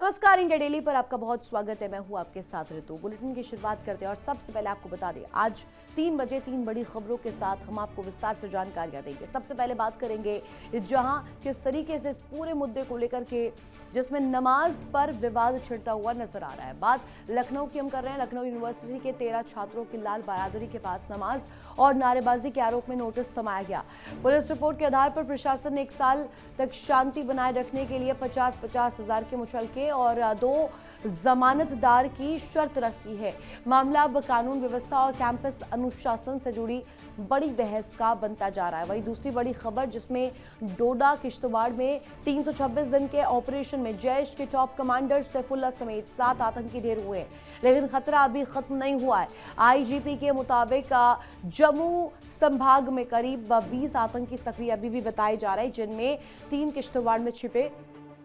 नमस्कार, India daily पर आपका बहुत स्वागत है। मैं हूं आपके साथ ऋतु। बुलेटिन की शुरुआत करते हैं और सबसे पहले आपको बता दें, आज 3 बजे 3 बड़ी खबरों के साथ हम आपको विस्तार से जानकारियां देंगे। सबसे पहले बात करेंगे जहां किस तरीके से इस पूरे मुद्दे को लेकर के जिसमें नमाज पर विवाद छिड़ता हुआ नजर आ रहा है। बात लखनऊ की हम कर रहे हैं। लखनऊ यूनिवर्सिटी के 13 छात्रों की लाल बहादुरी के पास नमाज और नारेबाजी के आरोप में नोटिस थमाया गया। पुलिस रिपोर्ट के आधार पर प्रशासन ने 1 साल तक शांति बनाए रखने के लिए 50-50 हजार के मुचलके और 2 जमानतदार की शर्त रखी है। मामला अब कानून व्यवस्था और कैंपस अनुशासन से जुड़ी बड़ी बहस का बनता जा रहा है। वहीं दूसरी बड़ी खबर जिसमें डोडा किश्तवाड़ में 326 दिन के ऑपरेशन में जैश के टॉप कमांडर सैफुल्ला समेत 7 आतंकी ढेर हुए, लेकिन खतरा अभी खत्म नहीं हुआ है। आईजीपी के मुताबिक जम्मू संभाग में करीब 20 आतंकी सक्रिय अभी भी बताए जा रहे हैं, जिनमें 3 किश्तवाड़ में छिपे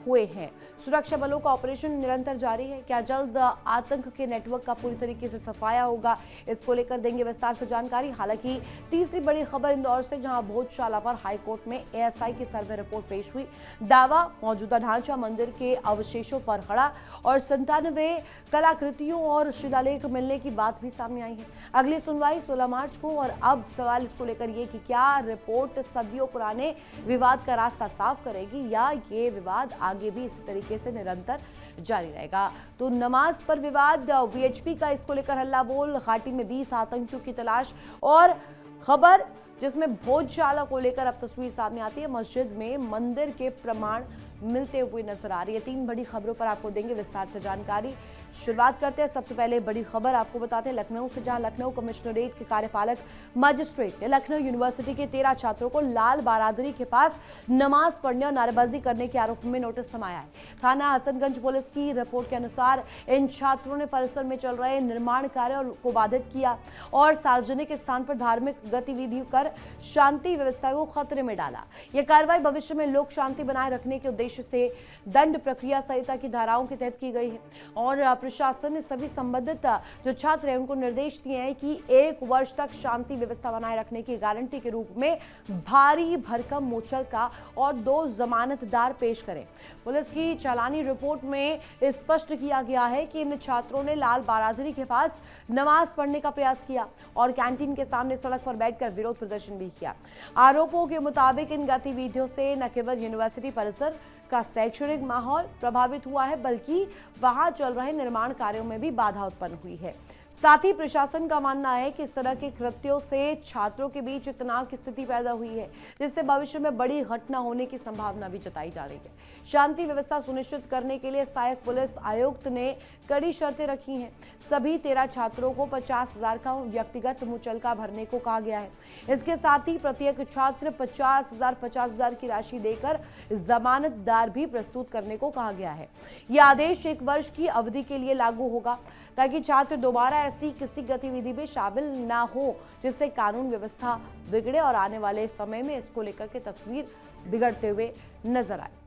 हुए हैं। सुरक्षा बलों का ऑपरेशन निरंतर जारी है। क्या जल्द आतंक के नेटवर्क का पूरी तरीके से सफाया होगा, इसको लेकर देंगे विस्तार से जानकारी। हालांकि तीसरी बड़ी खबर इंदौर से, जहां भोजशाला पर हाईकोर्ट में एएसआई की सर्वे रिपोर्ट पेश हुई। दावा मौजूदा ढांचा मंदिर के अवशेषों पर खड़ा और 97 कलाकृतियों और शिलालेख मिलने की बात भी सामने आई है। अगली सुनवाई 16 मार्च को और अब सवाल इसको लेकर ये कि क्या रिपोर्ट सदियों पुराने विवाद का रास्ता साफ करेगी या ये विवाद आगे भी इसी तरीके से निरंतर जारी रहेगा। तो नमाज पर विवाद, वीएचपी का इसको लेकर हल्ला बोल, घाटी में 20 आतंकियों की तलाश और खबर जिसमें भोजशाला को लेकर अब तस्वीर सामने आती है। मस्जिद में मंदिर के प्रमाण मिलते हुए नजर आ रही है। 3 बड़ी खबरों पर आपको देंगे विस्तार से जानकारी। शुरुआत करते हैं। सबसे पहले बड़ी खबर आपको बताते हैं लखनऊ से, जहां लखनऊ कमिश्नरेट के कार्यपालक मजिस्ट्रेट ने लखनऊ यूनिवर्सिटी के 13 छात्रों को लाल बहादुरी के पास नमाज पढ़ने और नारेबाजी करने के आरोप में नोटिस थमाया है। थाना हसनगंज पुलिस की रिपोर्ट के अनुसार इन छात्रों ने परिसर में चल रहे निर्माण कार्य को बाधित किया और सार्वजनिक स्थान पर धार्मिक गतिविधि कर शांति व्यवस्था को खतरे में डाला। यह कार्रवाई भविष्य में लोक शांति बनाए रखने के उद्देश्य से दंड प्रक्रिया संहिता की धाराओं के तहत की गई है और प्रशासन ने सभी संबंधित जो छात्र हैं उनको निर्देश दिए हैं कि 1 वर्ष तक शांति व्यवस्था बनाए रखने की गारंटी के रूप में भारी भरकम मुचलका और 2 जमानतदार पेश करें। पुलिस की चालानी रिपोर्ट में स्पष्ट किया गया है कि इन छात्रों ने लाल बहादुरी के पास नमाज पढ़ने का प्रयास किया और कैंटीन के सामने सड़क पर बैठकर विरोध प्रदर्शन भी किया। आरोपों के मुताबिक इन गतिविधियों से न केवल यूनिवर्सिटी परिसर का शैक्षणिक माहौल प्रभावित हुआ है, बल्कि वहां चल रहे निर्माण कार्यों में भी बाधा उत्पन्न हुई है। साथ ही प्रशासन का मानना है कि इस तरह के कृत्यों से छात्रों के बीच तनाव की स्थिति पैदा हुई है, जिससे भविष्य में बड़ी घटना होने की संभावना भी जताई जा रही है। शांति व्यवस्था सुनिश्चित करने के लिए सहायक पुलिस आयुक्त ने कड़ी शर्तें रखी हैं। सभी 13 छात्रों को 50,000 का व्यक्तिगत मुचलका भरने को कहा गया है। इसके साथ ही प्रत्येक छात्र 50,000 की राशि देकर जमानतदार भी प्रस्तुत करने को कहा गया है। यह आदेश 1 वर्ष की अवधि के लिए लागू होगा ताकि छात्र दोबारा ऐसी किसी गतिविधि में शामिल ना हो जिससे कानून व्यवस्था बिगड़े और आने वाले समय में इसको लेकर के तस्वीर बिगड़ते हुए नजर आए।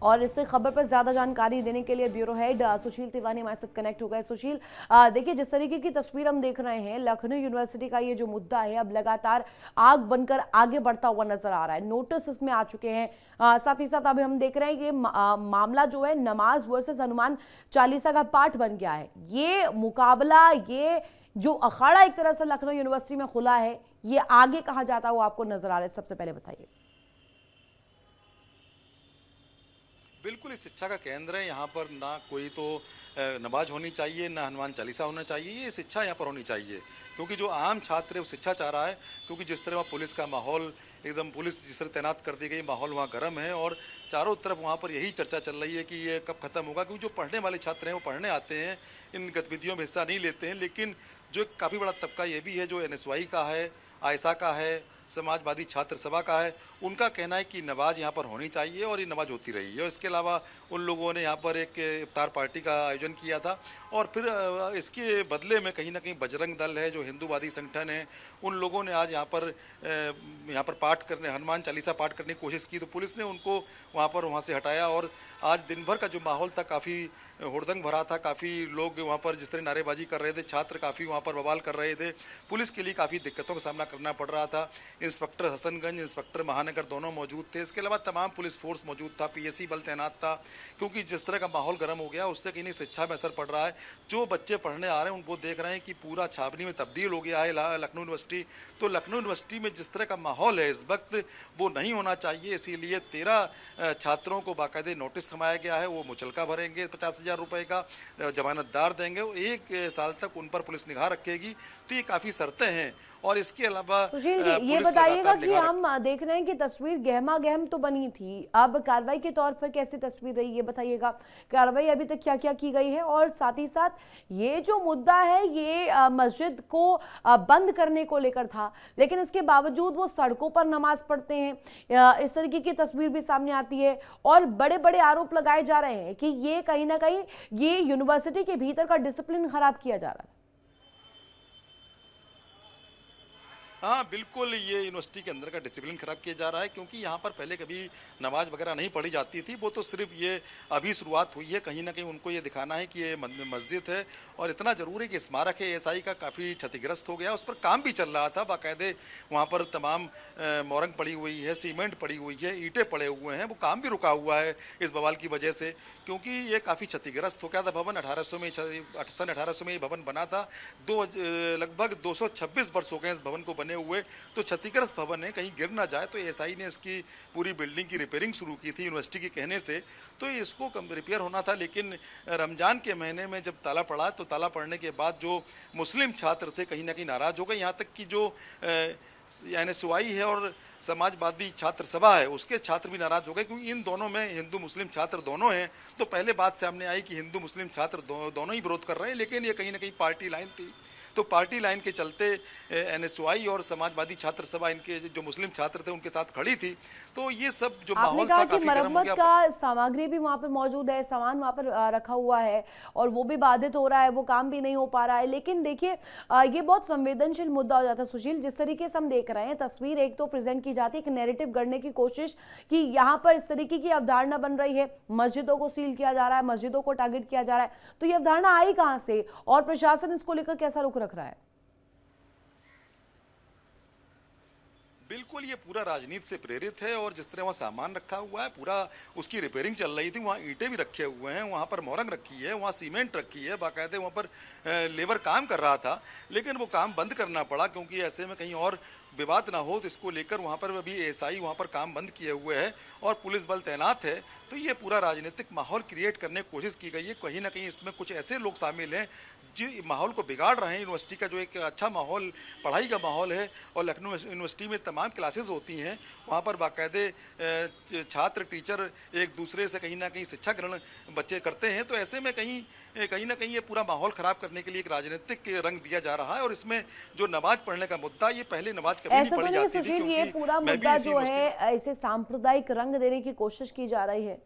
और इस खबर पर ज्यादा जानकारी देने के लिए ब्यूरो हेड सुशील तिवारी हमारे साथ कनेक्ट हो गए। सुशील, देखिए जिस तरीके की तस्वीर हम देख रहे हैं, लखनऊ यूनिवर्सिटी का ये जो मुद्दा है अब लगातार आग बनकर आगे बढ़ता हुआ नजर आ रहा है। नोटिस इसमें आ चुके हैं। साथ ही साथ अभी हम देख रहे हैं कि मामला जो है नमाज वर्सेस हनुमान चालीसा का पार्ट बन गया है। ये मुकाबला, ये जो अखाड़ा एक तरह से लखनऊ यूनिवर्सिटी में खुला है, ये आगे कहाँ जाता हुआ आपको नजर आ रहा है? सबसे पहले बताइए। बिल्कुल इस शिक्षा का केंद्र है। यहाँ पर ना कोई तो नमाज होनी चाहिए, ना हनुमान चालीसा होना चाहिए। ये शिक्षा यहाँ पर होनी चाहिए, क्योंकि जो आम छात्र है वो शिक्षा चाह रहा है। क्योंकि जिस तरह वहाँ पुलिस का माहौल एकदम, पुलिस जिस तरह तैनात कर दी गई, माहौल वहाँ गर्म है और चारों तरफ वहाँ पर यही चर्चा चल रही है कि ये कब खत्म होगा। क्योंकि जो पढ़ने वाले छात्र हैं वो पढ़ने आते हैं, इन गतिविधियों में हिस्सा नहीं लेते हैं। लेकिन जो एक काफ़ी बड़ा तबका ये भी है जो एनएसवाई का है, आयसा का है, समाजवादी छात्र सभा का है, उनका कहना है कि नमाज यहाँ पर होनी चाहिए और ये नमाज होती रही है। इसके अलावा उन लोगों ने यहाँ पर एक इफ्तार पार्टी का आयोजन किया था और फिर इसके बदले में कहीं ना कहीं बजरंग दल है, जो हिंदूवादी संगठन है, उन लोगों ने आज यहाँ पर पाठ करने, हनुमान चालीसा पाठ करने की कोशिश की, तो पुलिस ने उनको वहाँ से हटाया। और आज दिन भर का जो माहौल था काफ़ी हुड़दंग भरा था। काफ़ी लोग वहाँ पर जिस तरह नारेबाजी कर रहे थे, छात्र काफ़ी वहाँ पर बवाल कर रहे थे, पुलिस के लिए काफ़ी दिक्कतों का सामना करना पड़ रहा था। इंस्पेक्टर हसनगंज, इंस्पेक्टर महानगर दोनों मौजूद थे। इसके अलावा तमाम पुलिस फोर्स मौजूद था, पीएसी बल तैनात था, क्योंकि जिस तरह का माहौल गर्म हो गया उससे कहीं शिक्षा में असर पड़ रहा है। जो बच्चे पढ़ने आ रहे हैं वो देख रहे हैं कि पूरा छावनी में तब्दील हो गया है लखनऊ यूनिवर्सिटी। तो लखनऊ यूनिवर्सिटी में जिस तरह का माहौल है इस वक्त वो नहीं होना चाहिए, इसीलिए 13 छात्रों को बाकायदे नोटिस थमाया गया है। वो मुचलका भरेंगे 50,000 रुपये का, जमानतदार देंगे, 1 साल तक उन पर पुलिस निगाह रखेगी। तो ये काफ़ी शर्तें हैं। और इसके अलावा ये बताइएगा कि हम देख रहे हैं कि तस्वीर गहमा गहम तो बनी थी, अब कार्रवाई के तौर पर कैसी तस्वीर रही ये बताइएगा। कार्रवाई अभी तक क्या क्या की गई है, और साथ ही साथ ये जो मुद्दा है ये मस्जिद को बंद करने को लेकर था, लेकिन इसके बावजूद वो सड़कों पर नमाज पढ़ते हैं, इस तरीके की तस्वीर भी सामने आती है और बड़े बड़े आरोप लगाए जा रहे हैं कि ये कहीं ना कहीं ये यूनिवर्सिटी के भीतर का डिसिप्लिन खराब किया जा रहा है। हाँ बिल्कुल, ये यूनिवर्सिटी के अंदर का डिसिप्लिन खराब किया जा रहा है, क्योंकि यहाँ पर पहले कभी नमाज वगैरह नहीं पढ़ी जाती थी। वो तो सिर्फ ये अभी शुरुआत हुई है, कहीं ना कहीं उनको ये दिखाना है कि ये मस्जिद है और इतना ज़रूरी कि स्मारक है एएसआई का काफ़ी क्षतिग्रस्त हो गया। उस पर काम भी चल रहा था बाकायदे, वहाँ पर तमाम मोरंग पड़ी हुई है, सीमेंट पड़ी हुई है, ईंटें पड़े हुए हैं, वो काम भी रुका हुआ है इस बवाल की वजह से, क्योंकि ये काफ़ी क्षतिग्रस्त हो गया था भवन। 1800 में सन 1800 में ये भवन बना था, लगभग 226 वर्ष हो गए इस भवन को बने हुए। तो क्षतिग्रस्त भवन है, कहीं गिर ना जाए, तो एएसआई ने इसकी पूरी बिल्डिंग की रिपेयरिंग शुरू की थी यूनिवर्सिटी के कहने से। तो इसको रिपेयर होना था, लेकिन रमजान के महीने में जब ताला पड़ा तो ताला पड़ने के बाद जो मुस्लिम छात्र थे कहीं ना कहीं नाराज हो गए। यहाँ तक कि जो एनएसयूआई है और समाजवादी छात्र सभा है उसके छात्र भी नाराज हो गए, क्योंकि इन दोनों में हिंदू मुस्लिम छात्र दोनों हैं। तो पहले बात सामने आई कि हिंदू मुस्लिम छात्र दोनों ही विरोध कर रहे हैं, लेकिन ये कहीं ना कहीं पार्टी लाइन थी। तो पार्टी लाइन के चलते एनएसयूआई और समाजवादी छात्र सभा इनके जो मुस्लिम छात्र थे उनके साथ खड़ी थी। तो ये सब जो माहौल था काफी गर्म हो गया। का सामग्री भी वहां पर मौजूद है, सामान वहां पर रखा हुआ है और वो भी बाधित हो रहा है, वो काम भी नहीं हो पा रहा है। लेकिन देखिए ये बहुत संवेदनशील मुद्दा हो जाता है सुशील, जिस तरीके से हम देख रहे हैं तस्वीर एक तो प्रेजेंट की जाती है, एक नैरेटिव गढ़ने की कोशिश कि यहाँ पर इस तरीके की अवधारणा बन रही है, मस्जिदों को सील किया जा रहा है, मस्जिदों को टारगेट किया जा रहा है। तो ये अवधारणा आई कहां से और प्रशासन इसको लेकर कैसा रुख रख रहा है? बिल्कुल, ये पूरा राजनीति से प्रेरित है। और जिस तरह वहाँ सामान रखा हुआ है, पूरा उसकी रिपेयरिंग चल रही थी, वहाँ ईंटें भी रखे हुए हैं, वहाँ पर मोरंग रखी है, वहाँ सीमेंट रखी है, बाकायदे वहाँ पर लेबर काम कर रहा था, लेकिन वो काम बंद करना पड़ा, क्योंकि ऐसे में कहीं और विवाद ना हो। तो इसको लेकर वहाँ पर अभी एएसआई वहाँ पर काम बंद किए हुए है और पुलिस बल तैनात है। तो ये पूरा राजनीतिक माहौल क्रिएट करने की कोशिश की गई है। कहीं ना कहीं इसमें कुछ ऐसे लोग शामिल हैं जो माहौल को बिगाड़ रहे हैं। यूनिवर्सिटी का जो एक अच्छा माहौल, पढ़ाई का माहौल है, और लखनऊ यूनिवर्सिटी में तमाम क्लासेस होती हैं, वहाँ पर बाकायदे छात्र टीचर एक दूसरे से कहीं ना कहीं शिक्षा ग्रहण बच्चे करते हैं। तो ऐसे में कहीं ना कहीं ये पूरा माहौल खराब करने के लिए एक राजनीतिक रंग दिया जा रहा है। और इसमें जो नमाज पढ़ने का मुद्दा, ये पहले नमाज कभी नहीं पढ़ी जाती थी, क्योंकि ये पूरा मुद्दा जो है इसे सांप्रदायिक रंग देने की कोशिश की जा रही है।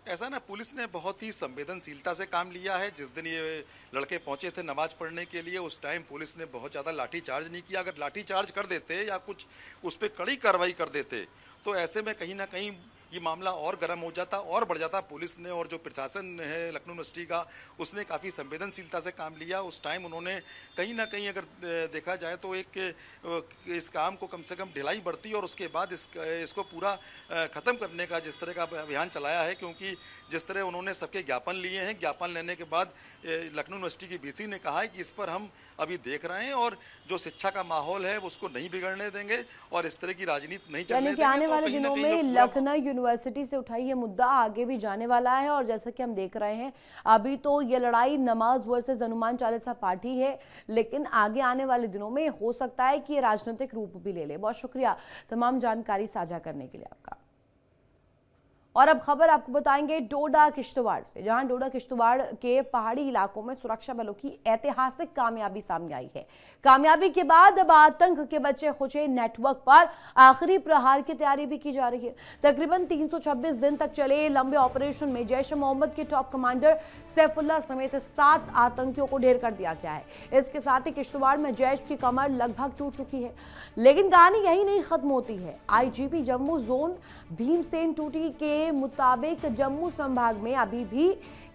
ऐसा ना, पुलिस ने बहुत ही संवेदनशीलता से काम लिया है। जिस दिन ये लड़के पहुंचे थे नमाज पढ़ने के लिए, उस टाइम पुलिस ने बहुत ज़्यादा लाठीचार्ज नहीं किया। अगर लाठीचार्ज कर देते या कुछ उस पर कड़ी कार्रवाई कर देते तो ऐसे में कहीं ना कहीं ये मामला और गर्म हो जाता और बढ़ जाता। पुलिस ने और जो प्रशासन है लखनऊ यूनिवर्सिटी का, उसने काफ़ी संवेदनशीलता से काम लिया। उस टाइम उन्होंने कहीं ना कहीं अगर देखा जाए तो इस काम को कम से कम ढिलाई बरती और उसके बाद इसको पूरा ख़त्म करने का जिस तरह का अभियान चलाया है। क्योंकि जिस तरह उन्होंने सबके ज्ञापन लिए हैं, ज्ञापन लेने के बाद लखनऊ यूनिवर्सिटी की वीसी ने कहा है कि इस पर हम अभी देख रहे हैं और जो शिक्षा का माहौल है उसको नहीं बिगड़ने देंगे और इस तरह की राजनीति नहीं चलने देंगे। आने वाले दिनों में लखनऊ यूनिवर्सिटी से उठाई ये मुद्दा आगे भी जाने वाला है और जैसा कि हम देख रहे हैं अभी तो ये लड़ाई नमाज वर्सेस हनुमान चालीसा पार्टी है, लेकिन आगे आने वाले दिनों में हो सकता है कि ये राजनीतिक रूप भी ले ले। बहुत शुक्रिया तमाम जानकारी साझा करने के लिए आपका। और अब खबर आपको बताएंगे डोडा किश्तवाड़ से, जहां डोडा किश्तवाड़ के पहाड़ी इलाकों में सुरक्षा बलों की ऐतिहासिक कामयाबी सामने आई है। कामयाबी के बाद अब आतंक के बचे खुचे नेटवर्क पर आखिरी प्रहार की तैयारी भी की जा रही है। तकरीबन 326 दिन तक चले लंबे ऑपरेशन में जैश ए मोहम्मद के टॉप कमांडर सैफुल्लाह समेत 7 आतंकियों को ढेर कर दिया गया है। इसके साथ ही किश्तवाड़ में जैश की कमर लगभग टूट चुकी है। लेकिन कहानी यही नहीं खत्म होती है। आईजीपी जम्मू जोन भीमसेन टूटी के मुताबिक जम्मू संभाग में अभी भी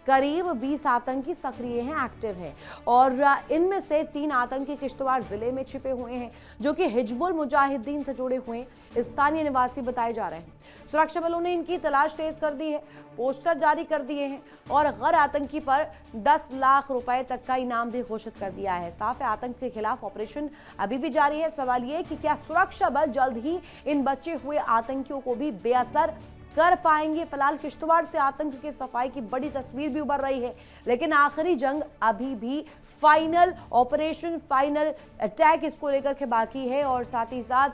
करीब 20 आतंकी सक्रिय हैं, एक्टिव हैं और इनमें से 3 आतंकी किश्तवाड़ जिले में छिपे हुए हैं जो कि हिजबुल मुजाहिदीन से जुड़े हुए स्थानीय निवासी बताए जा रहे हैं। सुरक्षा बलों ने इनकी तलाश तेज कर दी है, पोस्टर जारी कर दिए हैं और गैर आतंकी पर 10 लाख रुपए तक का इनाम भी घोषित कर दिया है। साफ है, आतंक के खिलाफ ऑपरेशन अभी भी जारी है। सवाल ये कि क्या सुरक्षा बल जल्द ही इन बचे हुए आतंकियों को भी बेअसर कर पाएंगे। फिलहाल किश्तवाड़ से आतंक की सफाई की बड़ी तस्वीर भी उभर रही है, लेकिन आखिरी जंग अभी भी फाइनल ऑपरेशन, फाइनल अटैक इसको लेकर के बाकी है। और साथ ही साथ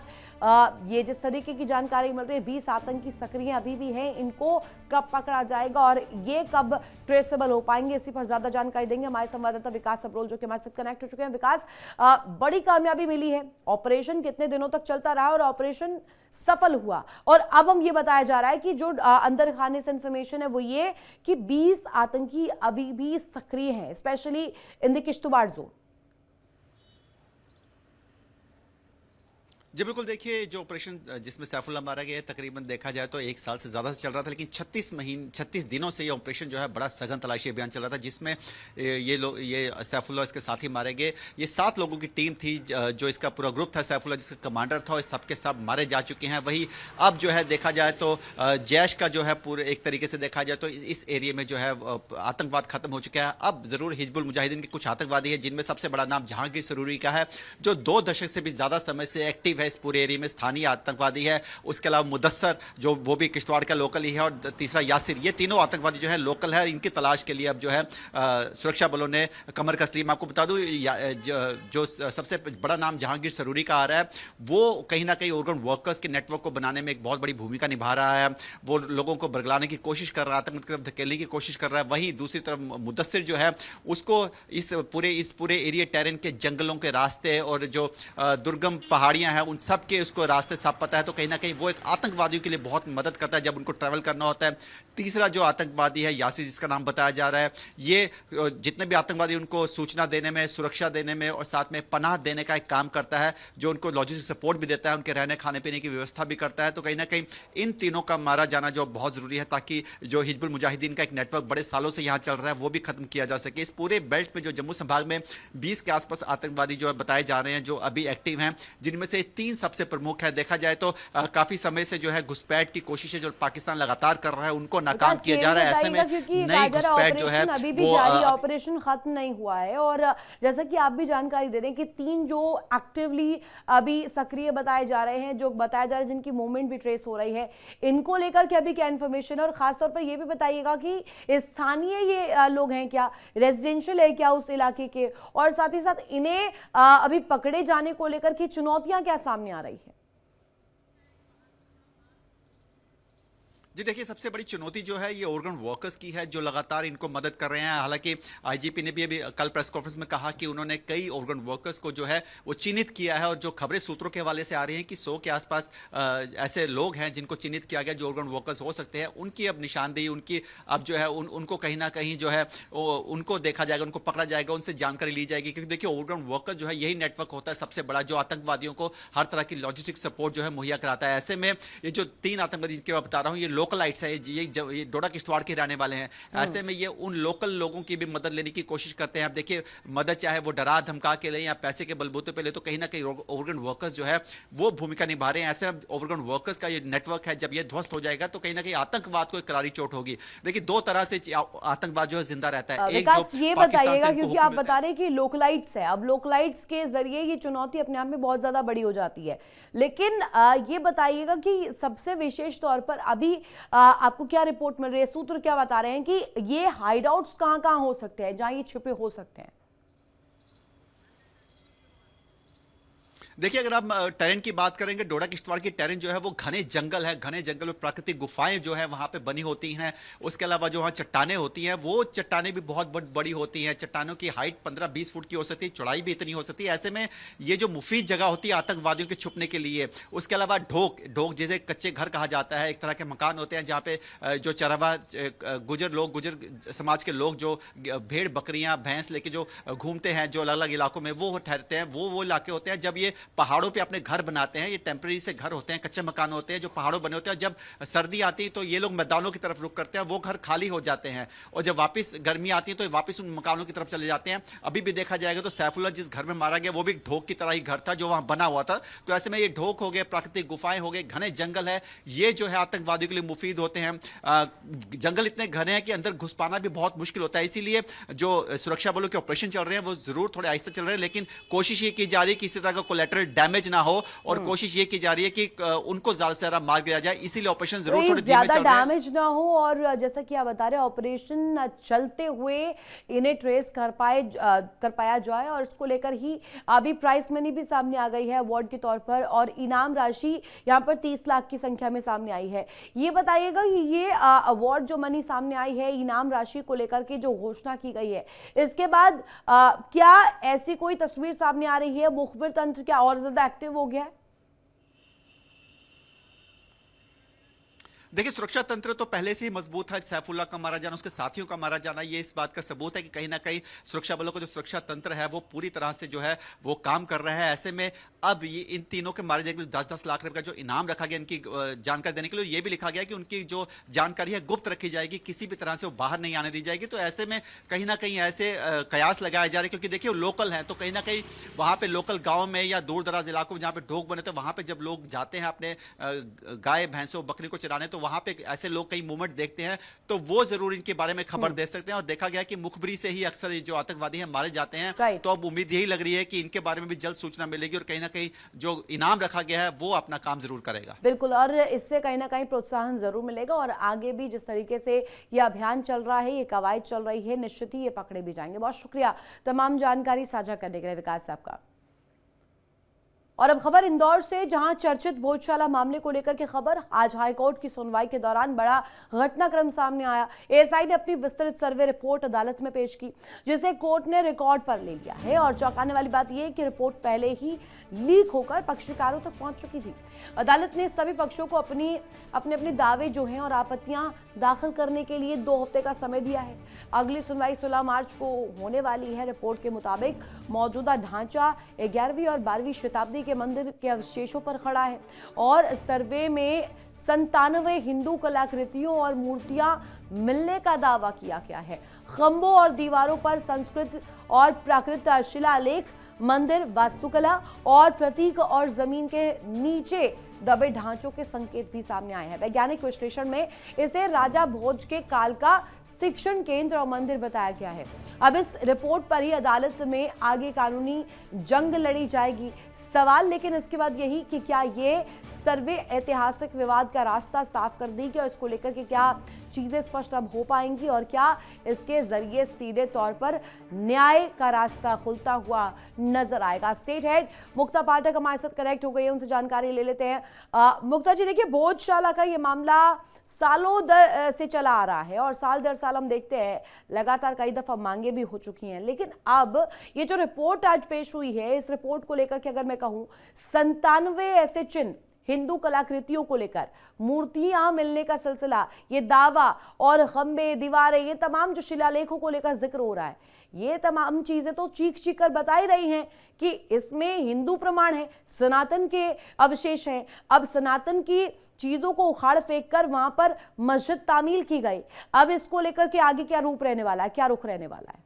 ये जिस तरीके की जानकारी मिल रही है, 20 आतंकी सक्रिय अभी भी हैं, इनको कब पकड़ा जाएगा और ये कब ट्रेसेबल हो पाएंगे, इसी पर ज्यादा जानकारी देंगे हमारे संवाददाता विकास सबरोल जो कि हमारे साथ कनेक्ट हो चुके हैं। विकास, बड़ी कामयाबी मिली है, ऑपरेशन कितने दिनों तक चलता रहा और ऑपरेशन सफल हुआ और अब हम ये बताया जा रहा है कि जो अंदर खाने से इंफॉर्मेशन है वो ये कि 20 आतंकी अभी भी सक्रिय हैं, specially in the Kishtwar zone. जी बिल्कुल, देखिए जो ऑपरेशन जिसमें सैफुल्लाह मारा गया है तकरीबन देखा जाए तो 1 साल से ज़्यादा से चल रहा था, लेकिन 36 दिनों से ये ऑपरेशन जो है बड़ा सघन तलाशी अभियान चल रहा था, जिसमें ये सैफुल्लाह इसके साथ ही मारे गए। ये 7 लोगों की टीम थी जो इसका पूरा ग्रुप था, सैफुल्लाह जिसका कमांडर था, और सबके सब मारे जा चुके हैं। वही अब जो है देखा जाए तो जैश का जो है पूरे एक तरीके से देखा जाए तो इस एरिया में जो है आतंकवाद खत्म हो चुका है। अब ज़रूर हिजबुल मुजाहिदीन के कुछ आतंकवादी है, जिनमें सबसे बड़ा नाम जहांगीर सरूरी का है, जो 2 दशक से भी ज़्यादा समय से एक्टिव इस पूरे एरिया में स्थानीय आतंकवादी है। उसके अलावा मुदस्सर जो वो भी किश्तवाड़ का लोकल ही है, और तीसरा यासिर, ये तीनों आतंकवादी जो है लोकल है। इनकी तलाश के लिए अब जो है सुरक्षा बलों ने कमर कस ली। मैं आपको बता दूं जो सबसे बड़ा नाम जहांगीर सरूरी का आ रहा है, वो कहीं ना कहीं ऑर्गन वर्कर्स के नेटवर्क को बनाने में एक बहुत बड़ी भूमिका निभा रहा है। वो लोगों को बरगलाने की कोशिश कर रहा है, आतंक की तरफ धकेलने की कोशिश कर रहा है। वहीं दूसरी तरफ मुदस्सिर जो है उसको इस पूरे एरिया टेरेन के जंगलों के रास्ते और जो दुर्गम पहाड़ियां हैं उन सब के उसको रास्ते सब पता है, तो कहीं ना कहीं वो एक आतंकवादियों के लिए बहुत मदद करता है जब उनको ट्रैवल करना होता है। तीसरा जो आतंकवादी है यासिर, जिसका नाम बताया जा रहा है, ये जितने भी आतंकवादी उनको सूचना देने में, सुरक्षा देने में और साथ में पनाह देने का एक काम करता है, जो उनको लॉजिस्टिक सपोर्ट भी देता है, उनके रहने खाने पीने की व्यवस्था भी करता है। तो कहीं ना कहीं इन तीनों का मारा जाना जो बहुत जरूरी है, ताकि जो हिजबुल मुजाहिदीन का एक नेटवर्क बड़े सालों से यहाँ चल रहा है वो भी खत्म किया जा सके। इस पूरे बेल्ट में जो जम्मू संभाग में 20 के आसपास आतंकवादी जो है बताए जा रहे हैं जो अभी एक्टिव हैं, जिनमें से 3 सबसे प्रमुख है। देखा जाए तो काफी समय से जो है घुसपैठ की कोशिश है जो पाकिस्तान लगातार कर रहा है, उनको नाकाम किया जा रहा है। ऐसे में नई घुसपैठ जो है अभी भी जारी, ऑपरेशन खत्म नहीं हुआ है। और जैसा कि आप भी जानकारी दे रहे हैं कि 3 जो एक्टिवली अभी सक्रिय बताए जा रहे हैं, जो बताया जा रहा है जिनकी मूवमेंट भी ट्रेस हो रही है, इनको लेकर के अभी क्या इन्फॉर्मेशन है? और खासतौर पर यह भी बताइएगा कि स्थानीय ये लोग हैं क्या, रेजिडेंशियल है क्या उस इलाके के, और साथ ही साथ इन्हें अभी पकड़े जाने को लेकर की चुनौतियां क्या सामने आ रही है? जी देखिए, सबसे बड़ी चुनौती जो है ये ऑर्गन वर्कर्स की है, जो लगातार इनको मदद कर रहे हैं। हालांकि आईजीपी ने भी अभी कल प्रेस कॉन्फ्रेंस में कहा कि उन्होंने कई ऑर्गन वर्कर्स को जो है वो चिन्हित किया है, और जो खबरें सूत्रों के हवाले से आ रही हैं कि 100 के आसपास ऐसे लोग हैं जिनको चिन्हित किया गया जो ऑर्गन वर्कर्स हो सकते हैं। उनकी अब निशानदेही, उनकी अब जो है उनको कहीं ना कहीं जो है उनको देखा जाएगा, उनको पकड़ा जाएगा, उनसे जानकारी ली जाएगी। क्योंकि देखिए ऑर्गन वर्कर जो है यही नेटवर्क होता है सबसे बड़ा, जो आतंकवादियों को हर तरह की लॉजिस्टिक सपोर्ट जो है मुहैया कराता है। ऐसे में ये जो 3 आतंकवादी जिनके मैं बता रहा हूँ, ये लोकलाइट्स है, ये डोडा किश्तवाड़ के रहने वाले हैं। ऐसे में ये उन लोकल लोगों की भी मदद लेने की कोशिश करते हैं। आप देखिए, मदद चाहे वो डरा धमका के ले या पैसे के बलबूते पे ले, तो कहीं ना कहीं ऑर्गन वर्कर्स जो है वो भूमिका निभा रहे हैं। ऐसे में ऑर्गन वर्कर्स का ये नेटवर्क है, जब ये ध्वस्त हो जाएगा तो कहीं ना कहीं आतंकवाद को एक करारी चोट होगी। देखिए 2 तरह से आतंकवाद जो है जिंदा रहता है। एक जो ये बताइएगा, क्योंकि आप बता रहे हैं कि लोकलाइट्स है, अब लोकलाइट्स के जरिए ये चुनौती अपने आप में बहुत ज्यादा बड़ी हो जाती है, लेकिन ये बताइएगा कि सबसे विशेष तौर पर अभी आपको क्या रिपोर्ट मिल रही है, सूत्र क्या बता रहे हैं कि ये हाइडआउट्स कहां-कहां हो सकते हैं जहां ये छिपे हो सकते हैं? देखिए, अगर आप टेरेन की बात करेंगे, डोडा किश्तवाड़ की टेरेन जो है वो घने जंगल है, घने जंगल में प्राकृतिक गुफाएं जो है वहां पे बनी होती हैं। उसके अलावा जो वहां चट्टानें होती हैं, वो चट्टानें भी बहुत बड़ी होती हैं। चट्टानों की हाइट 15-20 फुट की हो सकती है, चौड़ाई भी इतनी हो सकती है। ऐसे में ये जो मुफीद जगह होती है आतंकवादियों के छुपने के लिए। उसके अलावा ढोक जिसे कच्चे घर कहा जाता है, एक तरह के मकान होते हैं जहाँ पे जो चरवा गुजर समाज के लोग जो भेड़ बकरियां भैंस लेके जो घूमते हैं, जो अलग अलग इलाकों में वो ठहरते हैं, वो इलाके होते हैं। जब ये पहाड़ों पे अपने घर बनाते हैं, ये टेम्परेरी से घर होते हैं, कच्चे मकान होते हैं जो पहाड़ों बने होते हैं। जब सर्दी आती है तो ये लोग मैदानों की तरफ रुख करते हैं, वो घर खाली हो जाते हैं, और जब वापस गर्मी आती है तो वापस उन मकानों की तरफ चले जाते हैं। अभी भी देखा जाएगा तो सैफुल्लाह जिस घर में मारा गया वो भी ढोक की तरह ही घर था जो वहां बना हुआ था। तो ऐसे में ये ढोक हो गए, प्राकृतिक गुफाएं हो गए, घने जंगल है, ये जो है आतंकवादियों के लिए मुफीद होते हैं। जंगल इतने घने हैं कि अंदर घुस पाना भी बहुत मुश्किल होता है, इसीलिए जो सुरक्षा बलों के ऑपरेशन चल रहे हैं वो जरूर थोड़े आहिस्ते चल रहे हैं, लेकिन कोशिश ये की जा रही है कि किसी तरह का कोलैटरल डैमेज ना हो, और कोशिश ये की जा रही है कि उनको ज्यादा से ज्यादा मार दिया जाए, इसीलिए ऑपरेशन जरूर थोड़े ज्यादा डैमेज ना हो। और जैसा कि आप बता रहे हैं ऑपरेशन चलते हुए इन्हें ट्रेस कर पाया जाए, और इसको लेकर ही अभी प्राइस मनी भी सामने आ गई है अवार्ड के तौर पर, और इनाम राशि यहां पर 30 लाख की संख्या में सामने आई है। ये बताइएगा कि ये अवार्ड जो मनी सामने आई है इनाम राशि को लेकर के जो घोषणा की गई है, इसके बाद क्या ऐसी कोई तस्वीर सामने आ रही है, मुखबिर तंत्र क्या और ज्यादा एक्टिव हो गया है? देखिए, सुरक्षा तंत्र तो पहले से ही मजबूत है। सैफुल्लाह का मारा जाना, उसके साथियों का मारा जाना, ये इस बात का सबूत है कि कहीं ना कहीं सुरक्षा बलों का जो सुरक्षा तंत्र है वो पूरी तरह से जो है वो काम कर रहा है। ऐसे में अब ये इन तीनों के मारे जाने के 10-10 लाख रुपए का जो इनाम रखा गया इनकी जानकारी देने के लिए, ये भी लिखा गया कि उनकी जो जानकारी है गुप्त रखी जाएगी, किसी भी तरह से वो बाहर नहीं आने दी जाएगी। तो ऐसे में कहीं ना कहीं ऐसे कयास लगाए जा रहे हैं, क्योंकि देखिए वो लोकल हैं, तो कहीं ना कहीं वहां पे लोकल गाँव में या दूर दराज इलाकों में जहाँ पे ढोक बने, तो वहां पे जब लोग जाते हैं अपने गाय भैंसों बकरी को चराने, तो वहां पे ऐसे लोग कई मूवमेंट देखते हैं, तो वो जरूर इनके बारे में खबर दे सकते हैं। और देखा गया कि मुखबिरी से ही अक्सर जो आतंकवादी हैं मारे जाते हैं, तो अब उम्मीद यही लग रही है कि इनके बारे में भी जल्द सूचना मिलेगी, और कहीं ना कहीं जो इनाम रखा गया है वो अपना काम जरूर करेगा। बिल्कुल, और इससे कहीं ना कहीं प्रोत्साहन जरूर मिलेगा, और आगे भी जिस तरीके से ये अभियान चल रहा है, ये कवायद चल रही है, निश्चित ही ये पकड़े भी जाएंगे। बहुत शुक्रिया तमाम जानकारी साझा करने के लिए विकास साहब का। और अब खबर इंदौर से, जहां चर्चित भोजशाला मामले को लेकर के खबर। आज हाईकोर्ट की सुनवाई के दौरान बड़ा घटनाक्रम सामने आया। एएसआई ने अपनी विस्तृत सर्वे रिपोर्ट अदालत में पेश की, जिसे कोर्ट ने रिकॉर्ड पर ले लिया है। और चौंकाने वाली बात यह कि रिपोर्ट पहले ही लीक होकर पक्षकारों तक पहुंच चुकी थी। अदालत ने सभी पक्षों को अपने दावे जो हैं और आपत्तियां दाखिल करने के लिए 2 हफ्ते का समय दिया है। अगली सुनवाई 16 मार्च को होने वाली है। रिपोर्ट के मुताबिक मौजूदा ढांचा 11वीं और 12वीं शताब्दी के मंदिर के अवशेषों पर खड़ा है, और सर्वे में 97 हिंदू कलाकृतियों और मूर्तियां मिलने का दावा किया गया है। खंभों और दीवारों पर संस्कृत और प्राकृत शिलालेख, मंदिर वास्तुकला और प्रतीक, और जमीन के नीचे दबे ढांचों के संकेत भी सामने आए हैं। वैज्ञानिक विश्लेषण में इसे राजा भोज के काल का शिक्षण केंद्र और मंदिर बताया गया है। अब इस रिपोर्ट पर ही अदालत में आगे कानूनी जंग लड़ी जाएगी। सवाल लेकिन इसके बाद यही कि क्या ये सर्वे ऐतिहासिक विवाद का रास्ता साफ कर देगी, और इसको लेकर के क्या चीजें स्पष्ट अब हो पाएंगी, और क्या इसके जरिए सीधे तौर पर न्याय का रास्ता खुलता हुआ नजर आएगा। स्टेट हेड मुक्ता पाठक हमारे साथ कनेक्ट हो गई है, उनसे जानकारी ले लेते हैं। मुक्ता जी, देखिए भोजशाला का ये मामला सालों से चला आ रहा है, और साल दर साल हम देखते हैं लगातार कई दफा मांगे भी हो चुकी हैं, लेकिन अब ये जो रिपोर्ट आज पेश हुई है, इस रिपोर्ट को लेकर के अगर मैं कहूं 97 ऐसे चिन्ह हिंदू कलाकृतियों को लेकर, मूर्तियां मिलने का सिलसिला, ये दावा, और खंबे दीवारें, ये तमाम जो शिलालेखों को लेकर जिक्र हो रहा है, ये तमाम चीजें तो चीख चीख कर बता ही रही हैं कि इसमें हिंदू प्रमाण है, सनातन के अवशेष हैं। अब सनातन की चीजों को उखाड़ फेंक कर वहां पर मस्जिद तामील की गई। अब इसको लेकर के आगे क्या रूप रहने वाला है, क्या रुख रहने वाला है?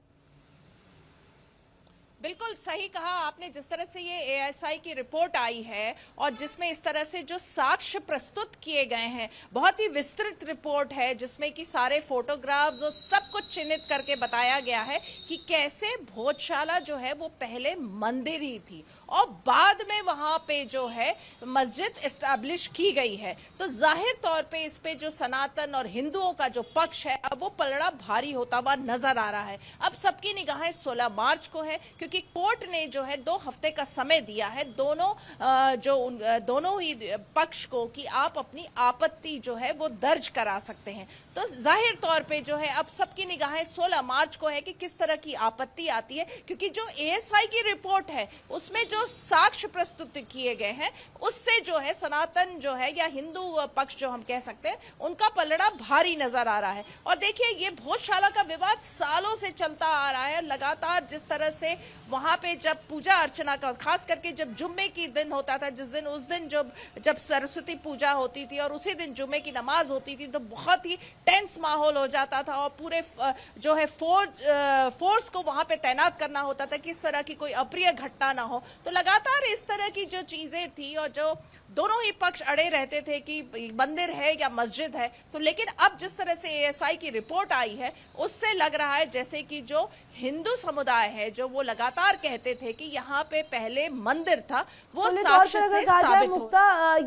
बिल्कुल सही कहा आपने। जिस तरह से ये एएसआई की रिपोर्ट आई है और जिसमें इस तरह से जो साक्ष्य प्रस्तुत किए गए हैं, बहुत ही विस्तृत रिपोर्ट है, जिसमें कि सारे फोटोग्राफ्स और सब कुछ चिन्हित करके बताया गया है कि कैसे भोजशाला जो है वो पहले मंदिर ही थी और बाद में वहां पे जो है मस्जिद एस्टैब्लिश की गई है। तो जाहिर तौर पे इस पे जो सनातन और हिंदुओं का जो पक्ष है, अब वो पलड़ा भारी होता हुआ नजर आ रहा है। अब सबकी निगाहें 16 मार्च को है, क्योंकि कोर्ट ने जो है 2 हफ्ते का समय दिया है दोनों ही पक्ष को कि आप अपनी आपत्ति जो है वो दर्ज करा सकते हैं। तो जाहिर तौर पे जो है अब सबकी निगाहें 16 मार्च को है कि किस तरह की आपत्ति आती है, क्योंकि जो एएसआई की रिपोर्ट है उसमें जो जो साक्ष्य प्रस्तुत किए गए हैं उससे जो है सनातन जो है या हिंदू पक्ष जो हम कह सकते हैं उनका पलड़ा भारी नजर आ रहा है। और देखिए ये भोजशाला का विवाद सालों से चलता आ रहा है लगातार। जिस तरह से वहां पे जब पूजा अर्चना का, खास करके जब जुम्मे की दिन होता था, जिस दिन उस दिन जब सरस्वती पूजा होती थी और उसी दिन जुम्मे की नमाज होती थी, तो बहुत ही टेंस माहौल हो जाता था और पूरे जो है फोर्स को वहां पे तैनात करना होता था कि इस तरह की कोई अप्रिय घटना ना हो। तो लगातार इस तरह की जो चीजें थी और जो दोनों ही पक्ष अड़े रहते थे कि मंदिर है या मस्जिद है। तो लेकिन अब जिस तरह से एएसआई की रिपोर्ट आई है उससे लग रहा है जैसे कि जो हिंदू समुदाय है जो वो लगातार कहते थे कि यहाँ पे पहले मंदिर था, वो साक्ष्य से साबित हो।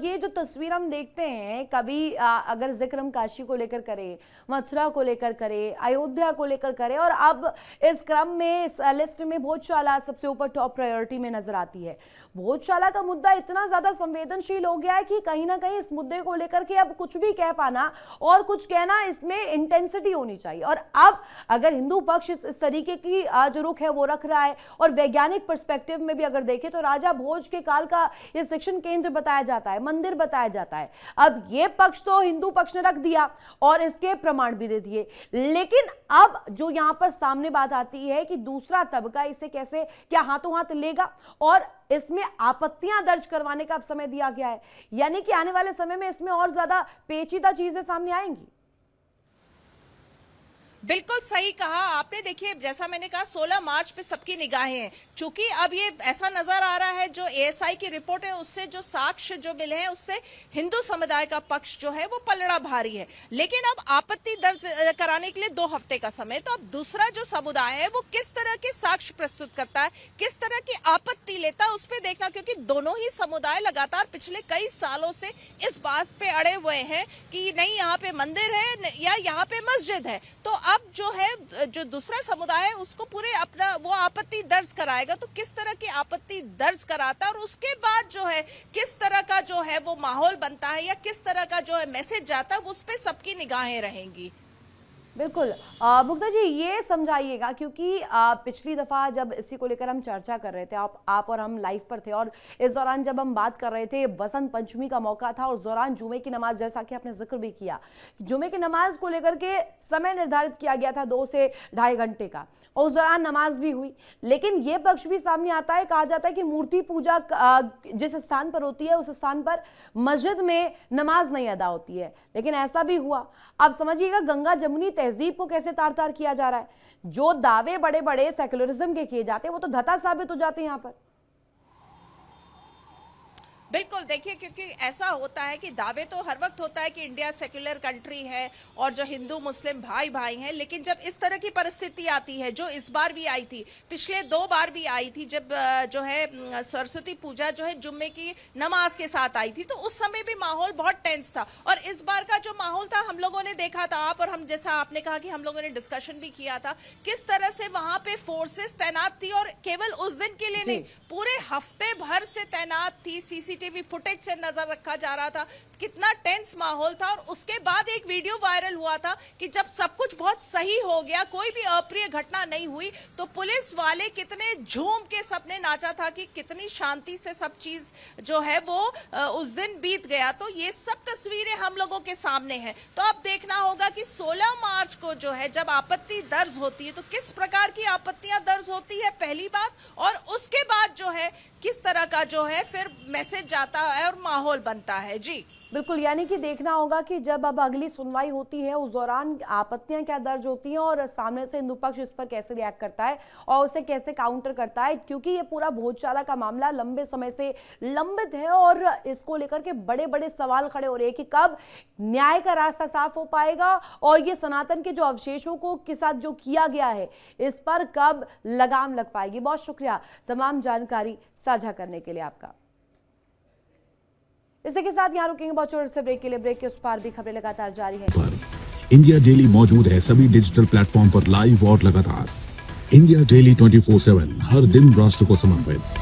ये जो तस्वीर हम देखते हैं, कभी अगर जिक्र हम काशी को लेकर करें, मथुरा को लेकर करें, अयोध्या को लेकर करें, और अब इस क्रम में इस लिस्ट में भोजशाला सबसे ऊपर टॉप प्रायोरिटी में नजर आती है। भोजशाला का मुद्दा इतना ज्यादा संवेदनशील हो गया है कि कहीं ना कहीं इस मुद्दे को लेकर के अब कुछ भी कह पाना और कुछ कहना, इसमें इंटेंसिटी होनी चाहिए। और अब अगर हिंदू पक्ष इस तरीके की जो रुख है वो रख रहा है, और वैज्ञानिक पर्सपेक्टिव में भी अगर देखें तो राजा भोज के काल का ये शिक्षण केंद्र बताया जाता है, मंदिर बताया जाता है। अब ये पक्ष तो हिंदू पक्ष ने रख दिया और इसके प्रमाण भी दे दिए, लेकिन अब जो यहां पर सामने बात आती है कि दूसरा तबका इसे कैसे क्या हाथों हाथ लेगा, और इसमें आपत्तियां दर्ज करवाने का अब समय दिया गया है। यानी कि आने वाले समय में इसमें और ज्यादा पेचीदा चीजें सामने आएंगी। बिल्कुल सही कहा आपने। देखिए जैसा मैंने कहा 16 मार्च पे सबकी निगाहें हैं, चूंकि अब ये ऐसा नजर आ रहा है जो एएसआई की रिपोर्ट है उससे जो साक्ष्य जो मिले हैं उससे हिंदू समुदाय का पक्ष जो है वो पलड़ा भारी है। लेकिन अब आपत्ति दर्ज कराने के लिए 2 हफ्ते का समय, तो अब दूसरा जो समुदाय है वो किस तरह के साक्ष्य प्रस्तुत करता है, किस तरह की आपत्ति लेता है, उस पर देखना, क्योंकि दोनों ही समुदाय लगातार पिछले कई सालों से इस बात पे अड़े हुए हैं कि नहीं यहाँ पे मंदिर है या यहाँ पे मस्जिद है। तो अब जो है जो दूसरा समुदाय है उसको पूरे अपना वो आपत्ति दर्ज कराएगा, तो किस तरह की आपत्ति दर्ज कराता है और उसके बाद जो है किस तरह का जो है वो माहौल बनता है या किस तरह का जो है मैसेज जाता है, उस पे सबकी निगाहें रहेंगी। बिल्कुल मुग्धा जी ये समझाइएगा, क्योंकि पिछली दफा जब इसी को लेकर हम चर्चा कर रहे थे, आप और हम लाइव पर थे, और इस दौरान जब हम बात कर रहे थे वसंत पंचमी का मौका था और उस दौरान जुमे की नमाज, जैसा कि आपने जिक्र भी किया, जुमे की नमाज को लेकर के समय निर्धारित किया गया था 2 से ढाई घंटे का, और उस दौरान नमाज भी हुई। लेकिन ये पक्ष भी सामने आता है, कहा जाता है कि मूर्ति पूजा जिस स्थान पर होती है उस स्थान पर मस्जिद में नमाज नहीं अदा होती है, लेकिन ऐसा भी हुआ। आप समझिएगा गंगा जमुनी तहजीब को कैसे तार तार किया जा रहा है। जो दावे बड़े बड़े सेक्युलरिज्म के किए जाते हैं वो तो धता साबित हो जाते हैं यहाँ पर। बिल्कुल देखिए, क्योंकि ऐसा होता है कि दावे तो हर वक्त होता है कि इंडिया सेक्युलर कंट्री है और जो हिंदू मुस्लिम भाई भाई हैं, लेकिन जब इस तरह की परिस्थिति आती है, जो इस बार भी आई थी, पिछले 2 बार भी आई थी, जब जो है सरस्वती पूजा जो है जुम्मे की नमाज के साथ आई थी, तो उस समय भी माहौल बहुत टेंस था। और इस बार का जो माहौल था हम लोगों ने देखा था, आप और हम, जैसा आपने कहा कि हम लोगों ने डिस्कशन भी किया था, किस तरह से वहां पे फोर्सेस तैनात थी, और केवल उस दिन के लिए नहीं पूरे हफ्ते भर से तैनात थी। सीसीटीवी फुटेज से नजर रखा जा रहा था, कितना टेंस माहौल था। और उसके बाद एक वीडियो वायरल हुआ था कि जब सब कुछ बहुत सही हो गया, कोई भी अप्रिय घटना नहीं हुई, तो पुलिस वाले कितने झूम के सबने नाचा था कि कितनी शांति से सब चीज जो है वो उस दिन बीत गया। तो ये सब तस्वीरें हम लोगों के सामने हैं। तो अब देखना होगा कि 16 मार्च को जो है जब आपत्ति दर्ज होती है तो किस प्रकार की आपत्तियां दर्ज होती है पहली बात, और उसके बाद जो है किस तरह का जो है फिर मैसेज जाता है और माहौल बनता है। जी बिल्कुल, यानी कि देखना होगा कि जब अब अगली सुनवाई होती है उस दौरान आपत्तियां क्या दर्ज होती हैं और सामने से हिंदू पक्ष इस पर कैसे रिएक्ट करता है और उसे कैसे काउंटर करता है, क्योंकि ये पूरा भोजशाला का मामला लंबे समय से लंबित है और इसको लेकर के बड़े बड़े सवाल खड़े हो रहे हैं कि कब न्याय का रास्ता साफ हो पाएगा और ये सनातन के जो अवशेषों को के साथ जो किया गया है इस पर कब लगाम लग पाएगी। बहुत शुक्रिया तमाम जानकारी साझा करने के लिए आपका। इसी के साथ यहाँ रुकेंगे बहुत छोटे से ब्रेक के लिए। ब्रेक के उस पार भी खबरें लगातार जारी है। इंडिया डेली मौजूद है सभी डिजिटल प्लेटफॉर्म पर लाइव और लगातार। इंडिया डेली 24/7 हर दिन राष्ट्र को समर्पित।